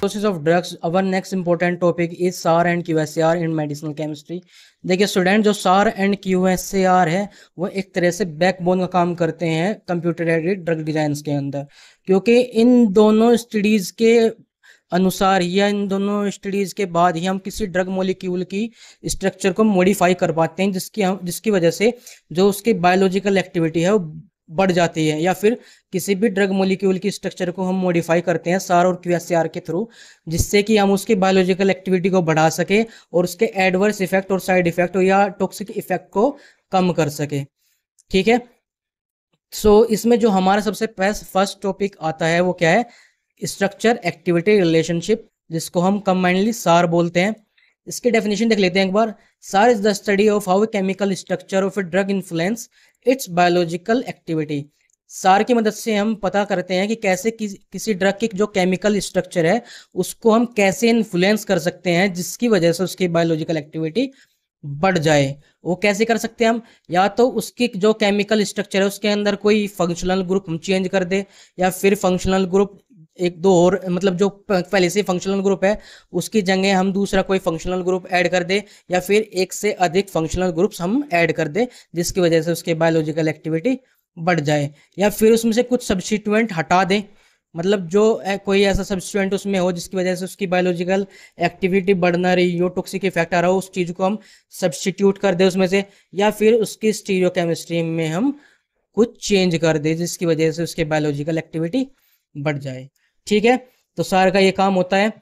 Process of drugs. Our next important topic is SAR and QSAR in medicinal chemistry. देखिए student, जो SAR and QSAR है वो एक तरह से बैकबोन का काम करते हैं कंप्यूटर एडेड ड्रग डिजाइन के अंदर, क्योंकि इन दोनों स्टडीज के अनुसार या इन दोनों स्टडीज के बाद ही हम किसी ड्रग मॉलिक्यूल की स्ट्रक्चर को मॉडिफाई कर पाते हैं, जिसकी वजह से जो उसकी बायोलॉजिकल एक्टिविटी है वो बढ़ जाती है, या फिर किसी भी ड्रग मॉलिक्यूल की स्ट्रक्चर को हम मॉडिफाई करते हैं सार और क्यूएसएआर के थ्रू, जिससे कि हम उसकी बायोलॉजिकल एक्टिविटी को बढ़ा सके और उसके एडवर्स इफेक्ट और साइड इफेक्ट या टॉक्सिक इफेक्ट को कम कर सके। ठीक है, इसमें जो हमारा सबसे फर्स्ट टॉपिक आता है वो क्या है? स्ट्रक्चर एक्टिविटी रिलेशनशिप, जिसको हम कंबाइनली सार बोलते हैं। इसकी डेफिनेशन देख लेते हैं एक बार। सार is the study of how chemical structure of a drug influence it's biological activity. सार की मदद से हम पता करते हैं कि कैसे किसी ड्रग की जो केमिकल स्ट्रक्चर है उसको हम कैसे इन्फ्लुएंस कर सकते हैं, जिसकी वजह से उसकी बायोलॉजिकल एक्टिविटी बढ़ जाए। वो कैसे कर सकते हैं हम? या तो उसकी जो केमिकल स्ट्रक्चर है उसके अंदर कोई फंक्शनल ग्रुप हम चेंज कर दे, या फिर फंक्शनल ग्रुप एक दो और, मतलब जो पहले से फंक्शनल ग्रुप है उसकी जगह हम दूसरा कोई फंक्शनल ग्रुप ऐड कर दे, या फिर एक से अधिक फंक्शनल ग्रुप्स हम ऐड कर दे, जिसकी वजह से उसकी बायोलॉजिकल एक्टिविटी बढ़ जाए। या फिर उसमें से कुछ सब्स्टिट्यूएंट हटा दें, मतलब जो कोई ऐसा सब्स्टिट्यूएंट उसमें हो जिसकी वजह से उसकी बायोलॉजिकल एक्टिविटी बढ़ ना रही हो, टॉक्सिक इफेक्ट आ रहा हो, उस चीज़ को हम सब्स्टिट्यूट कर दे उसमें से, या फिर उसकी स्टीरियोकेमिस्ट्री में हम कुछ चेंज कर दे जिसकी वजह से उसकी बायोलॉजिकल एक्टिविटी बढ़ जाए। ठीक है, तो सार का ये काम होता है।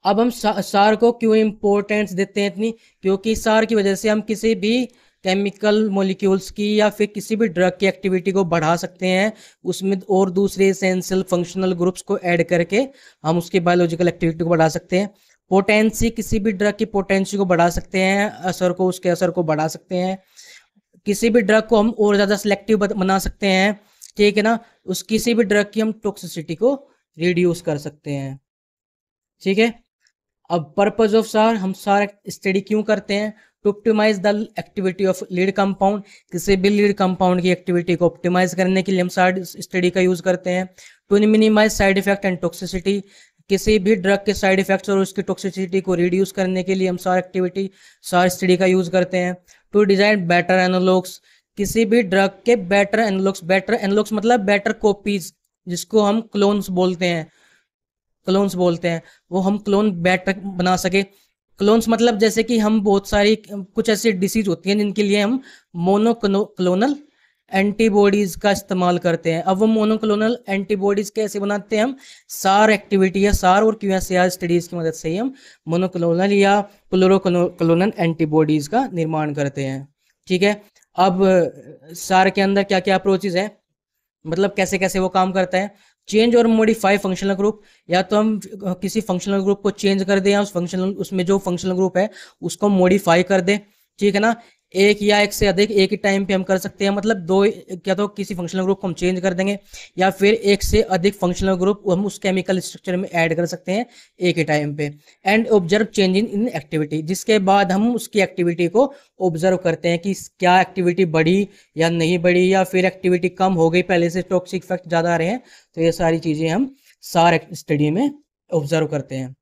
अब हम सार को क्यों इम्पोर्टेंस देते हैं इतनी? क्योंकि सार की वजह से हम किसी भी केमिकल मॉलिक्यूल्स की या फिर किसी भी ड्रग की एक्टिविटी को बढ़ा सकते हैं, उसमें और दूसरे एसेंशियल फंक्शनल ग्रुप्स को ऐड करके हम उसकी बायोलॉजिकल एक्टिविटी को बढ़ा सकते हैं। पोटेंसी, किसी भी ड्रग की पोटेंसी को बढ़ा सकते हैं, असर को, उसके असर को बढ़ा सकते हैं। किसी भी ड्रग को हम और ज़्यादा सिलेक्टिव बना सकते हैं, ठीक है ना। उस किसी भी ड्रग की हम टॉक्सिसिटी को रिड्यूस कर सकते हैं। ठीक है, अब पर्पज ऑफ सार, हम सार स्टडी क्यों करते हैं? To optimize the activity of lead compound, किसी भी लीड कंपाउंड की एक्टिविटी को ऑप्टिमाइज करने के लिए हम सार स्टडी का यूज करते हैं। To minimize side effect and toxicity, किसी भी ड्रग के साइड इफेक्ट्स और उसकी टॉक्सिसिटी को रिड्यूस करने के लिए हम सार स्टडी का यूज करते हैं। टू डिजाइन बेटर एनालॉग्स, किसी भी ड्रग के बेटर एनालॉग्स मतलब बेटर कॉपीज, जिसको हम क्लोन्स बोलते हैं, वो हम क्लोन बेटर बना सके। क्लोन्स मतलब जैसे कि हम बहुत सारी कुछ ऐसी डिसीज होती हैं जिनके लिए हम मोनोक्लोनल एंटीबॉडीज का इस्तेमाल करते हैं। अब वो मोनोक्लोनल एंटीबॉडीज कैसे बनाते हैं? हम सार एक्टिविटी या सार और क्यूएसएआर स्टडीज की मदद से ही हम मोनोक्लोनल या क्लोरोक्लोनल एंटीबॉडीज का निर्माण करते हैं। ठीक है, अब सार के अंदर क्या क्या अप्रोचेज है, मतलब कैसे कैसे वो काम करता है? चेंज और मॉडिफाई फंक्शनल ग्रुप, या तो हम किसी फंक्शनल ग्रुप को चेंज कर दें या उसमें जो फंक्शनल ग्रुप है उसको मॉडिफाई कर दें। ठीक है ना, एक या एक से अधिक एक ही टाइम पे हम कर सकते हैं, मतलब दो, क्या तो किसी फंक्शनल ग्रुप को हम चेंज कर देंगे या फिर एक से अधिक फंक्शनल ग्रुप हम उस केमिकल स्ट्रक्चर में ऐड कर सकते हैं एक ही टाइम पे। And observe change in activity, जिसके बाद हम उसकी एक्टिविटी को ऑब्जर्व करते हैं कि क्या एक्टिविटी बढ़ी या नहीं बढ़ी, या फिर एक्टिविटी कम हो गई, पहले से टॉक्सिक इफेक्ट ज़्यादा आ रहे हैं। तो ये सारी चीज़ें हम सार स्टडी में ऑब्जर्व करते हैं।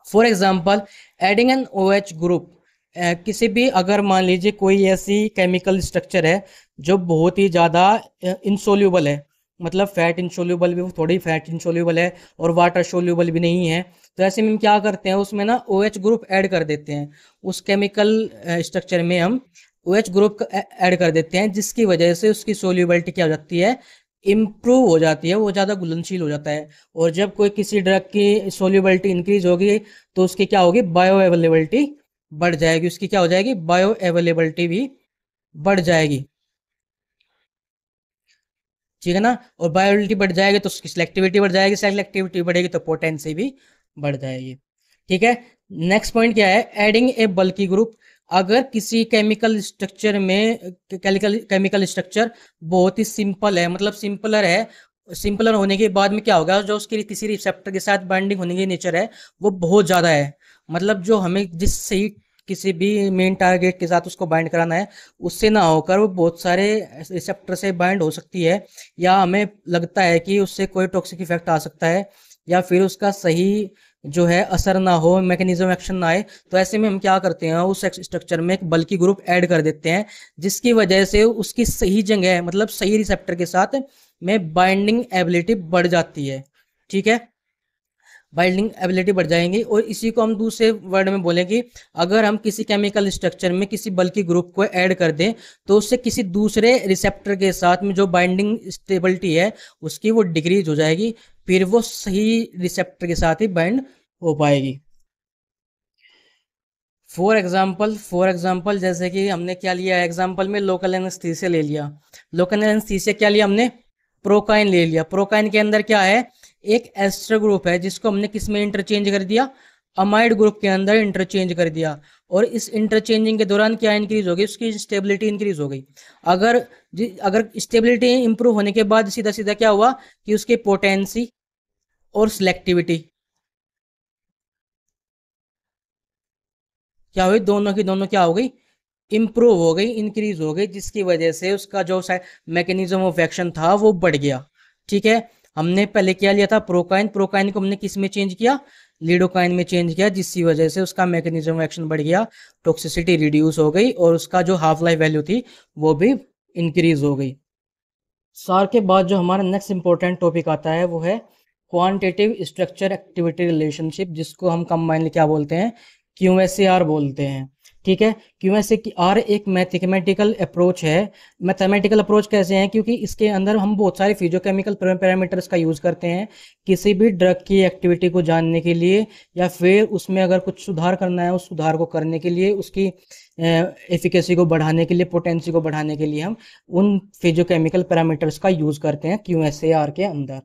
For example, adding N OH group, किसी भी, अगर मान लीजिए कोई ऐसी केमिकल स्ट्रक्चर है जो बहुत ही ज़्यादा इंसोल्यूबल है, मतलब फैट इंसोल्यूबल भी, थोड़ी फैट इंसोल्यूबल है और वाटर सोल्यूबल भी नहीं है, तो ऐसे में हम क्या करते हैं, उसमें ना OH ग्रुप ऐड कर देते हैं। उस केमिकल स्ट्रक्चर में हम OH ग्रुप ऐड कर देते हैं, जिसकी वजह से उसकी सोल्यूबिलिटी क्या हो जाती है? इम्प्रूव हो जाती है, वो ज़्यादा घुलनशील हो जाता है। और जब कोई किसी ड्रग की सोल्यूबिलिटी इंक्रीज होगी तो उसकी क्या होगी? बायो अवेलेबिलिटी बढ़ जाएगी, उसकी क्या हो जाएगी? बायो अवेलेबिलिटी भी बढ़ जाएगी। ठीक है ना, और बायोअवेलेबिलिटी बढ़ जाएगी तो उसकी सिलेक्टिविटी बढ़ जाएगी, सिलेक्टिविटी बढ़ेगी तो पोटेंसी भी बढ़ जाएगी। ठीक है, नेक्स्ट पॉइंट क्या है? एडिंग ए बल्की ग्रुप, अगर किसी केमिकल स्ट्रक्चर में केमिकल स्ट्रक्चर बहुत ही सिंपल है, मतलब सिंपलर होने के बाद में क्या होगा, जो उसकी किसी रिसेप्टर के साथ बाइंडिंग होने की नेचर है वो बहुत ज़्यादा है, मतलब जो हमें जिससे ही किसी भी मेन टारगेट के साथ उसको बाइंड कराना है उससे ना होकर वो बहुत सारे रिसेप्टर से बाइंड हो सकती है, या हमें लगता है कि उससे कोई टॉक्सिक इफेक्ट आ सकता है, या फिर उसका सही जो है असर ना हो, मैकेनिज्म एक्शन ना आए, तो ऐसे में हम क्या करते हैं, उस स्ट्रक्चर में एक बल्की ग्रुप ऐड कर देते हैं, जिसकी वजह से उसकी सही जगह मतलब सही रिसेप्टर के साथ में बाइंडिंग एबिलिटी बढ़ जाती है। ठीक है, बाइंडिंग एबिलिटी बढ़ जाएंगी। और इसी को हम दूसरे वर्ड में बोलें कि अगर हम किसी केमिकल स्ट्रक्चर में किसी बल्की ग्रुप को ऐड कर दें, तो उससे किसी दूसरे रिसेप्टर के साथ में जो बाइंडिंग स्टेबिलिटी है उसकी वो डिक्रीज हो जाएगी, फिर वो सही रिसेप्टर के साथ ही बाइंड हो पाएगी। फॉर एग्जाम्पल जैसे कि हमने क्या लिया एग्जाम्पल में, लोकल एनेस्थीसिया ले लिया। लोकल एनेस्थीसिया क्या लिया हमने, प्रोकाइन ले लिया। प्रोकाइन के अंदर क्या है, एक एस्टर ग्रुप है जिसको हमने किस में इंटरचेंज कर दिया, अमाइड ग्रुप के अंदर इंटरचेंज कर दिया। और इस इंटरचेंजिंग के दौरान क्या इंक्रीज हो गई, उसकी स्टेबिलिटी इंक्रीज हो गई। अगर अगर स्टेबिलिटी इंप्रूव होने के बाद सीधा सीधा क्या हुआ कि उसकी पोटेंसी और सिलेक्टिविटी क्या हुई, दोनों की दोनों क्या हो गई, इंप्रूव हो गई, इंक्रीज हो गई, जिसकी वजह से उसका जो मैकेनिज्म ऑफ एक्शन था वो बढ़ गया। ठीक है, हमने पहले क्या लिया था, प्रोकाइन। प्रोकाइन को हमने किस में चेंज किया, लिडोकाइन में चेंज किया, जिसकी वजह से उसका मैकेनिज्म ऑफ एक्शन बढ़ गया, टॉक्सिसिटी रिड्यूस हो गई और उसका जो हाफ लाइफ वैल्यू थी वो भी इंक्रीज हो गई। सार के बाद जो हमारा नेक्स्ट इंपॉर्टेंट टॉपिक आता है वो है क्वांटिटेटिव स्ट्रक्चर एक्टिविटी रिलेशनशिप, जिसको हम कंबाइनली क्या बोलते हैं, क्यूएसएआर बोलते हैं। ठीक है, क्यूएसएआर एक मैथमेटिकल अप्रोच है। मैथमेटिकल अप्रोच कैसे है, क्योंकि इसके अंदर हम बहुत सारे फिजियोकेमिकल पैरामीटर्स का यूज़ करते हैं किसी भी ड्रग की एक्टिविटी को जानने के लिए, या फिर उसमें अगर कुछ सुधार करना है उस सुधार को करने के लिए, उसकी एफिकेसी को बढ़ाने के लिए, पोटेंसी को बढ़ाने के लिए हम उन फिजियोकेमिकल पैरामीटर्स का यूज़ करते हैं क्यूएसएआर के अंदर।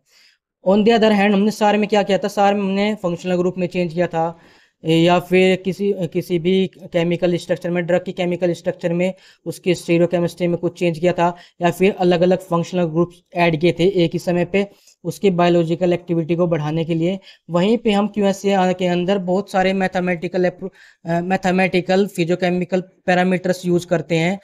ऑन द अदर हैंड हमने सार में क्या किया था, सार में हमने फंक्शनल ग्रुप में चेंज किया था, या फिर किसी किसी भी केमिकल स्ट्रक्चर में, ड्रग की केमिकल स्ट्रक्चर में उसकी स्टीरियोकेमिस्ट्री में कुछ चेंज किया था, या फिर अलग अलग फंक्शनल ग्रुप्स ऐड किए थे एक ही समय पे उसकी बायोलॉजिकल एक्टिविटी को बढ़ाने के लिए। वहीं पे हम क्यूएसए के अंदर बहुत सारे मैथमेटिकल फिजियोकेमिकल पैरामीटर्स यूज करते हैं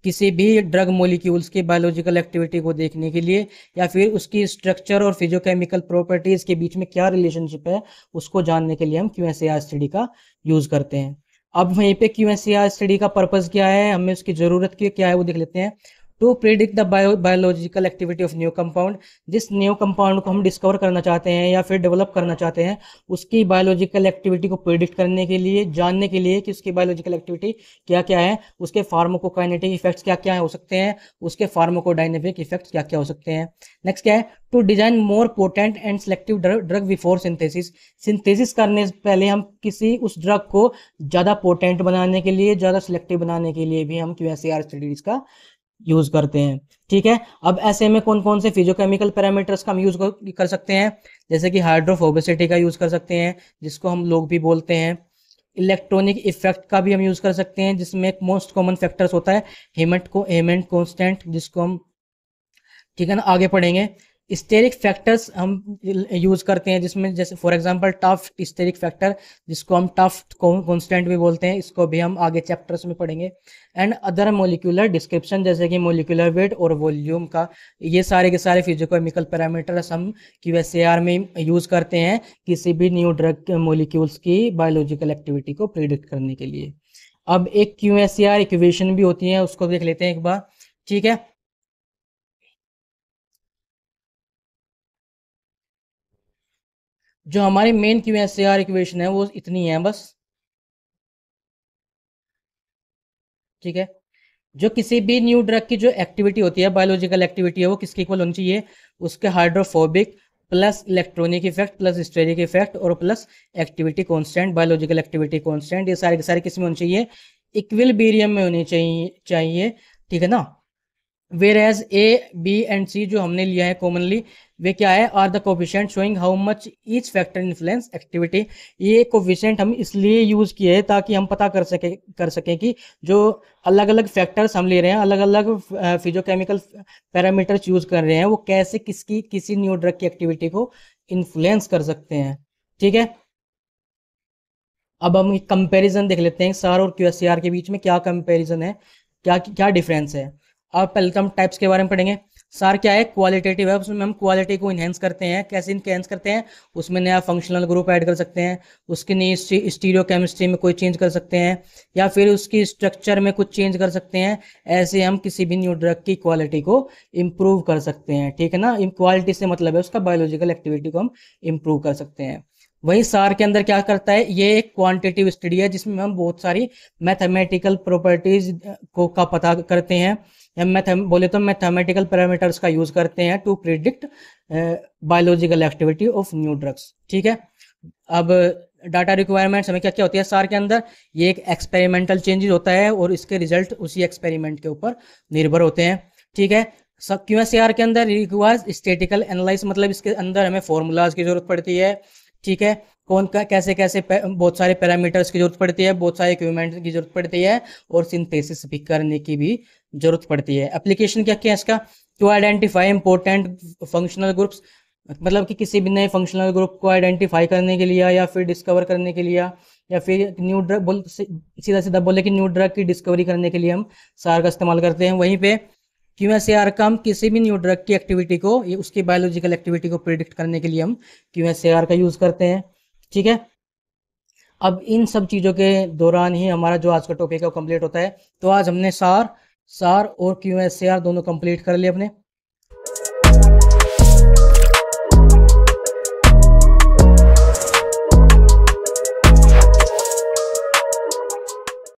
किसी भी ड्रग मॉलिक्यूल्स की बायोलॉजिकल एक्टिविटी को देखने के लिए, या फिर उसकी स्ट्रक्चर और फिजियोकेमिकल प्रॉपर्टीज के बीच में क्या रिलेशनशिप है उसको जानने के लिए हम क्यूएसएआर स्टडी का यूज करते हैं। अब वहीं पे क्यूएसएआर स्टडी का पर्पस क्या है, हमें उसकी जरूरत क्या है वो देख लेते हैं। To predict the biological activity of new compound, जिस न्यू कंपाउंड को हम डिस्कवर करना चाहते हैं या फिर डेवलप करना चाहते हैं, उसकी बायोलॉजिकल एक्टिविटी को प्रिडिक्ट करने के लिए, जानने के लिए कि उसकी बायोलॉजिकल एक्टिविटी क्या क्या है, उसके फार्माकोकाइनेटिक इफेक्ट्स क्या क्या हो सकते हैं, उसके फार्माकोडायनेमिक इफेक्ट्स क्या क्या हो सकते हैं। नेक्स्ट क्या है, to design more potent and selective drug before synthesis, synthesis करने से पहले हम किसी उस ड्रग को ज़्यादा पोटेंट बनाने के लिए, ज़्यादा सिलेक्टिव बनाने के लिए भी हम क्यूएसएआर स्टडीज का यूज करते हैं। ठीक है, अब ऐसे में कौन कौन से फिजियोकेमिकल पैरामीटर्स का हम यूज कर सकते हैं, जैसे कि हाइड्रोफोबिसिटी का यूज कर सकते हैं जिसको हम लोग भी बोलते हैं। इलेक्ट्रॉनिक इफेक्ट का भी हम यूज कर सकते हैं, जिसमें एक मोस्ट कॉमन फैक्टर्स होता है हेमेंट कांस्टेंट, जिसको हम, ठीक है ना, आगे पढ़ेंगे। स्टेरिक फैक्टर्स हम यूज करते हैं, जिसमें जैसे for example Taft steric factor, जिसको हम टफ्ट कांस्टेंट भी बोलते हैं, इसको भी हम आगे चैप्टर्स में पढ़ेंगे। एंड अदर मोलिकुलर डिस्क्रिप्शन, जैसे कि मोलिकुलर वेट और वॉल्यूम का, ये सारे के सारे फिजियोकेमिकल पैरामीटर्स हम क्यूएसएआर में यूज करते हैं किसी भी न्यू ड्रग मोलिक्यूल्स की बायोलॉजिकल एक्टिविटी को प्रिडिक्ट करने के लिए। अब एक क्यूएसएआर इक्वेशन भी होती है, उसको देख लेते हैं एक बार। ठीक है, जो हमारी मेन क्यूएसएआर इक्वेशन है वो इतनी है बस। ठीक है, जो किसी भी न्यू ड्रग की जो एक्टिविटी होती है, बायोलॉजिकल एक्टिविटी है, वो किसके इक्वल होनी चाहिए, उसके hydrophobic plus electronic effect plus steric effect और plus activity constant, biological activity constant, ये सारे के सारे किस में होने चाहिए, इक्विलिब्रियम में होनी चाहिए। ठीक है ना, whereas a b and c जो हमने लिया है कॉमनली, वे क्या है, are the coefficient showing how much each factor influence activity. ये कोफिशिएंट हम इसलिए यूज किए हैं ताकि हम पता कर सकें कि जो अलग अलग फैक्टर्स हम ले रहे हैं, अलग अलग फिजियोकेमिकल पैरामीटर्स यूज कर रहे हैं, वो कैसे किसी न्यू ड्रग की एक्टिविटी को इन्फ्लुएंस कर सकते हैं। ठीक है, अब हम एक कंपैरिजन देख लेते हैं सार और क्यूएसआर के बीच में क्या कंपैरिजन है, क्या क्या डिफरेंस है। अब पहले तो हम टाइप्स के बारे में पढ़ेंगे। सार क्या है, क्वालिटेटिव है, उसमें हम क्वालिटी को इन्हेंस करते हैं। कैसे इन्हेंस करते हैं, उसमें नया फंक्शनल ग्रुप ऐड कर सकते हैं, उसकी नई स्टीरियो केमिस्ट्री में कोई चेंज कर सकते हैं, या फिर उसकी स्ट्रक्चर में कुछ चेंज कर सकते हैं। ऐसे हम किसी भी न्यू ड्रग की क्वालिटी को इम्प्रूव कर सकते हैं, ठीक है ना। क्वालिटी से मतलब है उसका बायोलॉजिकल एक्टिविटी को हम इम्प्रूव कर सकते हैं। वही सार के अंदर क्या करता है, ये एक क्वांटिटेटिव स्टडी है जिसमें हम बहुत सारी मैथमेटिकल प्रॉपर्टीज को का पता करते हैं, या बोले तो मैथमेटिकल पैरामीटर्स का यूज करते हैं to predict biological activity of new drugs, ठीक है। अब डाटा रिक्वायरमेंट्स हमें क्या क्या होती है सार के अंदर, ये एक एक्सपेरिमेंटल चेंजेस होता है और इसके रिजल्ट उसी एक्सपेरिमेंट के ऊपर निर्भर होते हैं, ठीक है। सब क्यूएसएआर के अंदर रिक्वायर्स स्टैटिकल एनालाइज, मतलब इसके अंदर हमें फॉर्मूलाज की जरूरत पड़ती है, ठीक है। कौन का कैसे कैसे बहुत सारे पैरामीटर्स की जरूरत पड़ती है, बहुत सारे इक्विपमेंट की जरूरत पड़ती है, और सिंथेसिस भी करने की भी जरूरत पड़ती है। एप्लीकेशन क्या क्या है इसका, to identify important functional groups, मतलब कि किसी भी नए फंक्शनल ग्रुप को आइडेंटिफाई करने के लिए, या फिर डिस्कवर करने के लिए, या फिर न्यू ड्रग सीधा सीधा बोले कि न्यू ड्रग की डिस्कवरी करने के लिए हम सार का इस्तेमाल करते हैं। वहीं पे क्यूएसएआर का हम किसी भी न्यू ड्रग की एक्टिविटी को, ये उसकी बायोलॉजिकल एक्टिविटी को प्रिडिक्ट करने के लिए हम क्यूएसएआर का यूज करते हैं, ठीक है। अब इन सब चीज़ों के दौरान ही हमारा जो आज का टॉपिक है वो कंप्लीट होता है। तो आज हमने सार सार और क्यूएसएआर दोनों कंप्लीट कर लिए अपने।